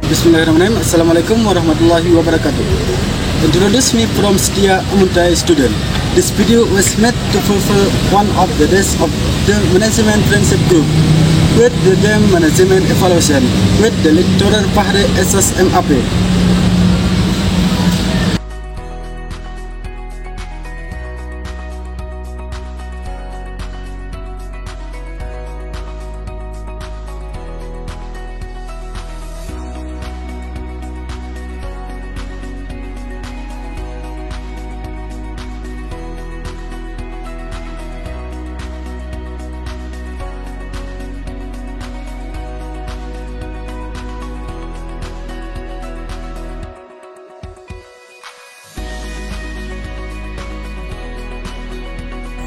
Bismillahirrahmanirrahim. Assalamualaikum warahmatullahi wabarakatuh. Introduce me from Setia Amuntai student. This video was made to fulfill one of the days of the management friendship group with the game management evaluation with the lecturer Fahri SSMAP.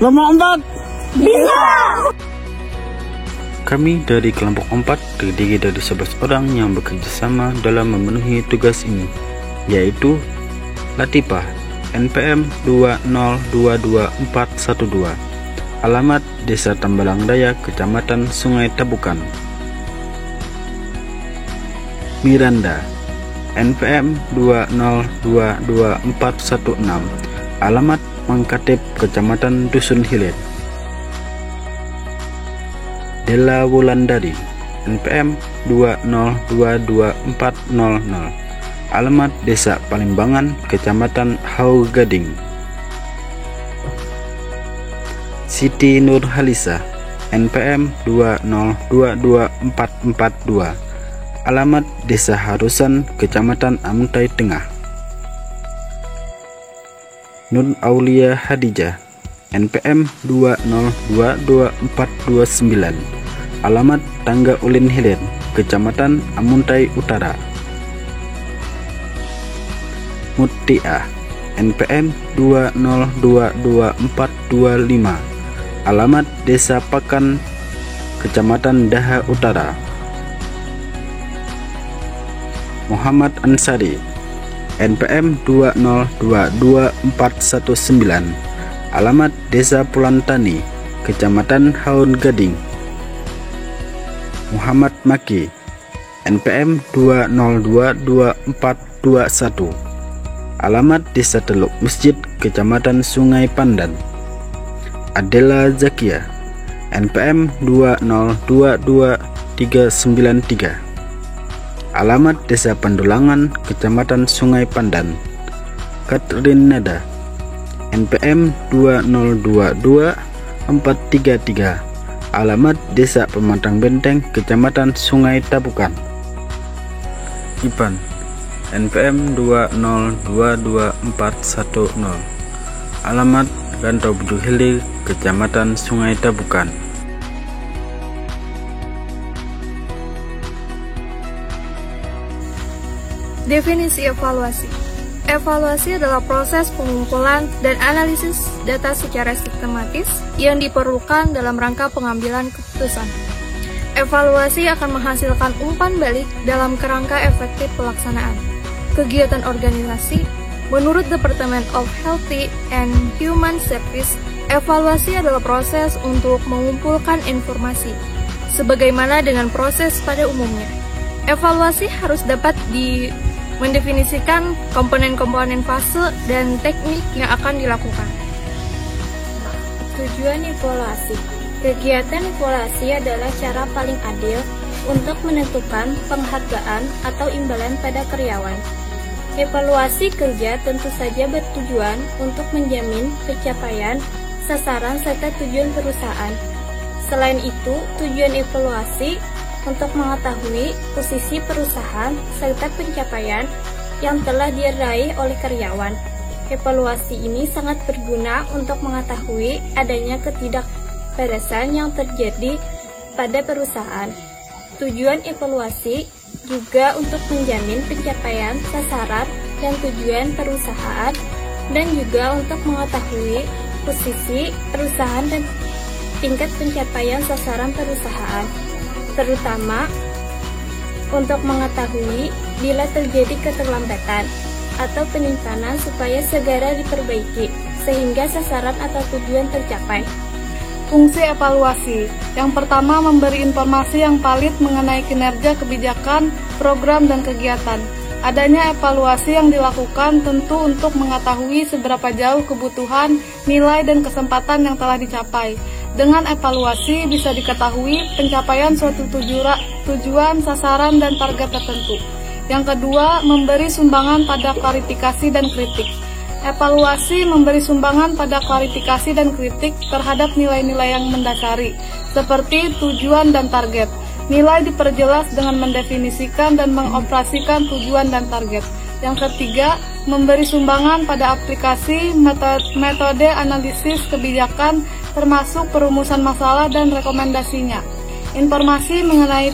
Kelompok 4 bisa. Kami dari kelompok 4 terdiri dari 11 orang yang bekerja sama dalam memenuhi tugas ini, yaitu Latifah, NPM 2022412, alamat Desa Tambalang Raya, Kecamatan Sungai Tabukan. Miranda, NPM 2022416, alamat Mangkatip, Kecamatan Dusun Hilir. Della Wulandari, NPM 2022400, alamat Desa Palimbangan, Kecamatan Hau Gading. Siti Nurhalisa, NPM 2022442, alamat Desa Harusan, Kecamatan Amuntai Tengah. Nur Aulia Hadijah, NPM 2022429, alamat Tangga Ulin Hilir, Kecamatan Amuntai Utara. Mutiah, NPM 2022425, alamat Desa Pakan, Kecamatan Daha Utara. Muhammad Ansari, NPM 2022419, alamat Desa Pulantani, Kecamatan Haun Gading. Muhammad Maki, NPM 2022421, alamat Desa Teluk Masjid, Kecamatan Sungai Pandan. Adela Zakia, NPM 2022393, alamat Desa Pandulangan, Kecamatan Sungai Pandan. Katrin Nada, NPM 2022433, alamat Desa Pematang Benteng, Kecamatan Sungai Tabukan. Ipan, NPM 2022410, alamat Gantau Budu Hilir, Kecamatan Sungai Tabukan. Definisi evaluasi. Evaluasi adalah proses pengumpulan dan analisis data secara sistematis yang diperlukan dalam rangka pengambilan keputusan. Evaluasi akan menghasilkan umpan balik dalam kerangka efektif pelaksanaan kegiatan organisasi. Menurut Department of Healthy and Human Services, evaluasi adalah proses untuk mengumpulkan informasi, sebagaimana dengan proses pada umumnya. Evaluasi harus dapat mendefinisikan komponen-komponen fase dan teknik yang akan dilakukan. Tujuan evaluasi. Kegiatan evaluasi adalah cara paling adil untuk menentukan penghargaan atau imbalan pada karyawan. Evaluasi kerja tentu saja bertujuan untuk menjamin pencapaian sasaran serta tujuan perusahaan. Selain itu, tujuan evaluasi untuk mengetahui posisi perusahaan serta pencapaian yang telah diraih oleh karyawan. Evaluasi ini sangat berguna untuk mengetahui adanya ketidakberesan yang terjadi pada perusahaan. Tujuan evaluasi juga untuk menjamin pencapaian sasaran dan tujuan perusahaan, dan juga untuk mengetahui posisi perusahaan dan tingkat pencapaian sasaran perusahaan, terutama untuk mengetahui bila terjadi keterlambatan atau penyimpanan supaya segera diperbaiki sehingga sasaran atau tujuan tercapai. Fungsi evaluasi. Yang pertama, memberi informasi yang valid mengenai kinerja kebijakan, program, dan kegiatan. Adanya evaluasi yang dilakukan tentu untuk mengetahui seberapa jauh kebutuhan, nilai, dan kesempatan yang telah dicapai. Dengan evaluasi bisa diketahui pencapaian suatu tujuan, sasaran, dan target tertentu. Yang kedua, memberi sumbangan pada klarifikasi dan kritik. Evaluasi memberi sumbangan pada klarifikasi dan kritik terhadap nilai-nilai yang mendasari, seperti tujuan dan target. Nilai diperjelas dengan mendefinisikan dan mengoperasikan tujuan dan target. Yang ketiga, memberi sumbangan pada aplikasi metode analisis kebijakan, termasuk perumusan masalah dan rekomendasinya. Informasi mengenai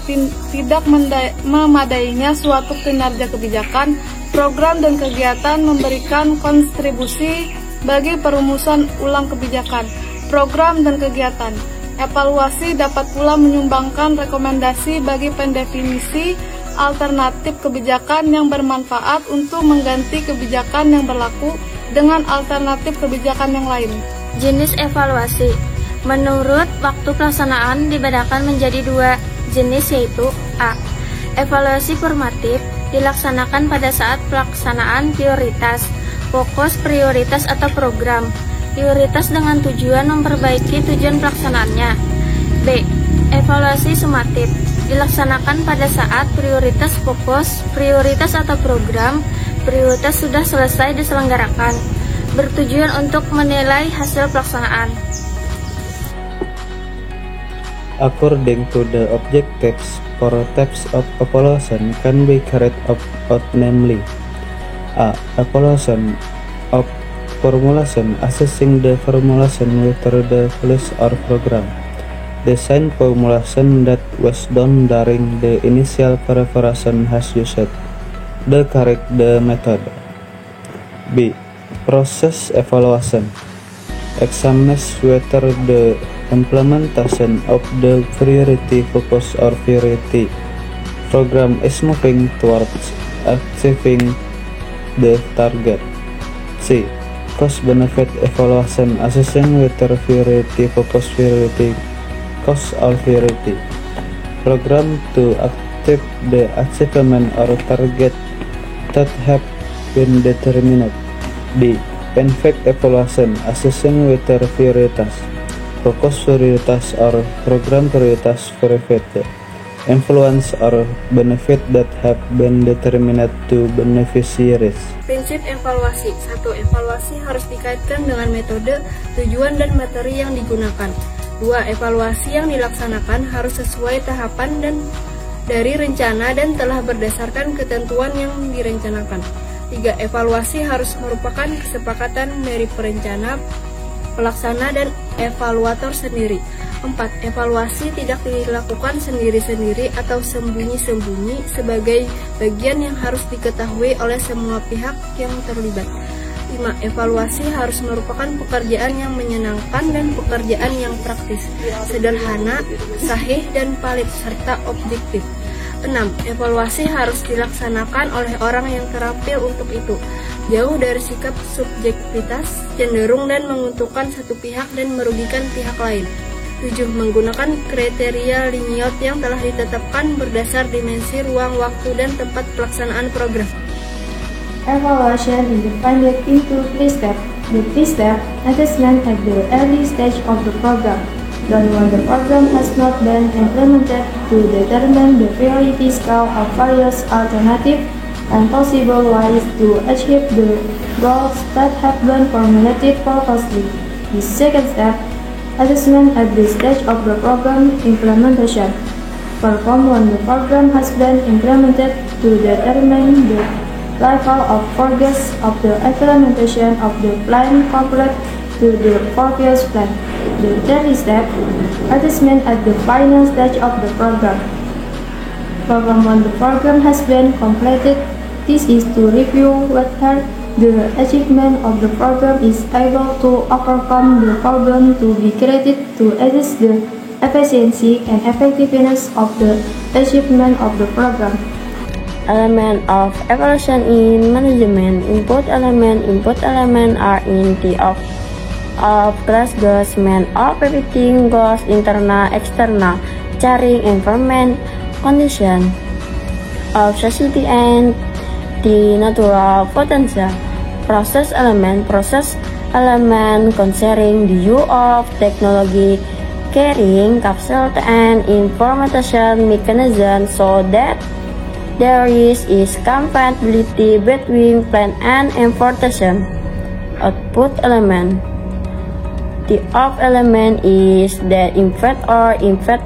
tidak memadainya suatu kinerja kebijakan, program, dan kegiatan memberikan kontribusi bagi perumusan ulang kebijakan, program, dan kegiatan. Evaluasi dapat pula menyumbangkan rekomendasi bagi pendefinisi alternatif kebijakan yang bermanfaat untuk mengganti kebijakan yang berlaku dengan alternatif kebijakan yang lain. Jenis evaluasi. Menurut waktu pelaksanaan dibedakan menjadi 2 jenis, yaitu A. Evaluasi formatif dilaksanakan pada saat pelaksanaan prioritas, fokus prioritas atau program, prioritas dengan tujuan memperbaiki tujuan pelaksanaannya. B. Evaluasi sumatif dilaksanakan pada saat prioritas, fokus prioritas atau program, prioritas sudah selesai diselenggarakan, bertujuan untuk menilai hasil pelaksanaan. According to the objectives, 4 types of evaluation can be carried out, namely: A. Evaluation of formulation, assessing the formulation whether the policy or program. Design formulation that was done during the initial preparation has used the correct method. B. Process evaluation examines whether the implementation of the priority, focus, or priority program is moving towards achieving the target. C. Cost-benefit evaluation, assessing whether priority, focus, priority, cost, or priority program to achieve the achievement or target that have been determined. D. Benefit evaluation, assessing whether prioritas, focus prioritas, or program prioritas provide influence or benefit that have been determined to beneficiaries. Prinsip evaluasi. 1. Evaluasi harus dikaitkan dengan metode, tujuan, dan materi yang digunakan. 2. Evaluasi yang dilaksanakan harus sesuai tahapan dan dari rencana dan telah berdasarkan ketentuan yang direncanakan. 3. Evaluasi harus merupakan kesepakatan dari perencana, pelaksana, dan evaluator sendiri. 4. Evaluasi tidak dilakukan sendiri-sendiri atau sembunyi-sembunyi sebagai bagian yang harus diketahui oleh semua pihak yang terlibat. 5. Evaluasi harus merupakan pekerjaan yang menyenangkan dan pekerjaan yang praktis, sederhana, sahih, dan valid, serta objektif. 6. Evaluasi harus dilaksanakan oleh orang yang terampil untuk itu, jauh dari sikap subjektivitas, cenderung dan menguntungkan satu pihak dan merugikan pihak lain. 7. Menggunakan kriteria liniot yang telah ditetapkan berdasar dimensi ruang, waktu, dan tempat pelaksanaan program. Evaluation is divided into 3 steps. The first step, assessment at the early stage of the program. Then when the program has not been implemented, to determine the priority scale of various alternatives and possible ways to achieve the goals that have been formulated previously. The second step, assessment at the stage of the program implementation. Perform when the program has been implemented to determine the level of progress of the implementation of the plan compared to the previous plan. The third step, assessment at the final stage of the program. Perform when the program has been completed. This is to review whether the achievement of the program is able to overcome the problem to be created to assess the efficiency and effectiveness of the achievement of the program. Element of evaluation in management. Input element are in the of class goals mean of repeating goals internal, external, sharing information, condition of society and the natural potential. Process element concerning the use of technology, carrying capsule and information mechanism so that there is compatibility between plan and importation. Output element. The of element is the effect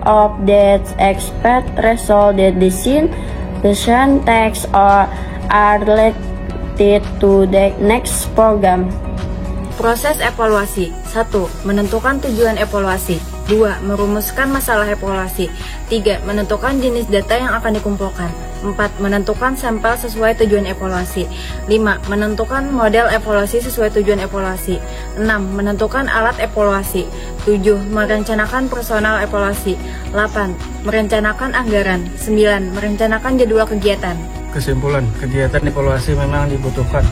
of that expect result that the decision text or are related to the next program. Proses evaluasi. 1. Menentukan tujuan evaluasi. 2. Merumuskan masalah evaluasi. 3. Menentukan jenis data yang akan dikumpulkan. 4. Menentukan sampel sesuai tujuan evaluasi. 5. Menentukan model evaluasi sesuai tujuan evaluasi. 6. Menentukan alat evaluasi. 7. Merencanakan personal evaluasi. 8. Merencanakan anggaran. 9. Merencanakan jadwal kegiatan. Kesimpulan, kegiatan evaluasi memang dibutuhkan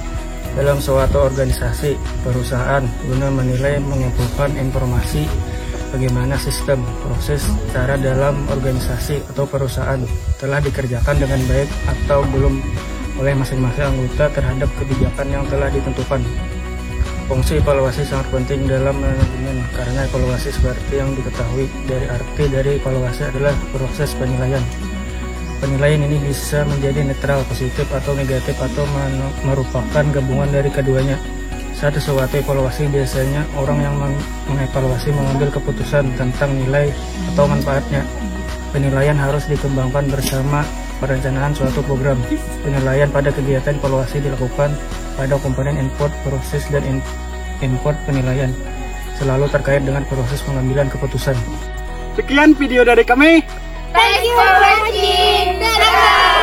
dalam suatu organisasi, perusahaan, guna menilai, mengumpulkan informasi bagaimana sistem, proses, cara dalam organisasi atau perusahaan telah dikerjakan dengan baik atau belum oleh masing-masing anggota terhadap kebijakan yang telah ditentukan. Fungsi evaluasi sangat penting dalam manajemen karena evaluasi seperti yang diketahui dari arti dari evaluasi adalah proses penilaian. Penilaian ini bisa menjadi netral, positif atau negatif atau merupakan gabungan dari keduanya. Saat suatu evaluasi biasanya orang yang mengevaluasi mengambil keputusan tentang nilai atau manfaatnya. Penilaian harus dikembangkan bersama perencanaan suatu program. Penilaian pada kegiatan evaluasi dilakukan pada komponen input, proses, dan import penilaian, selalu terkait dengan proses pengambilan keputusan. Sekian video dari kami. Thank you for watching. Dadah!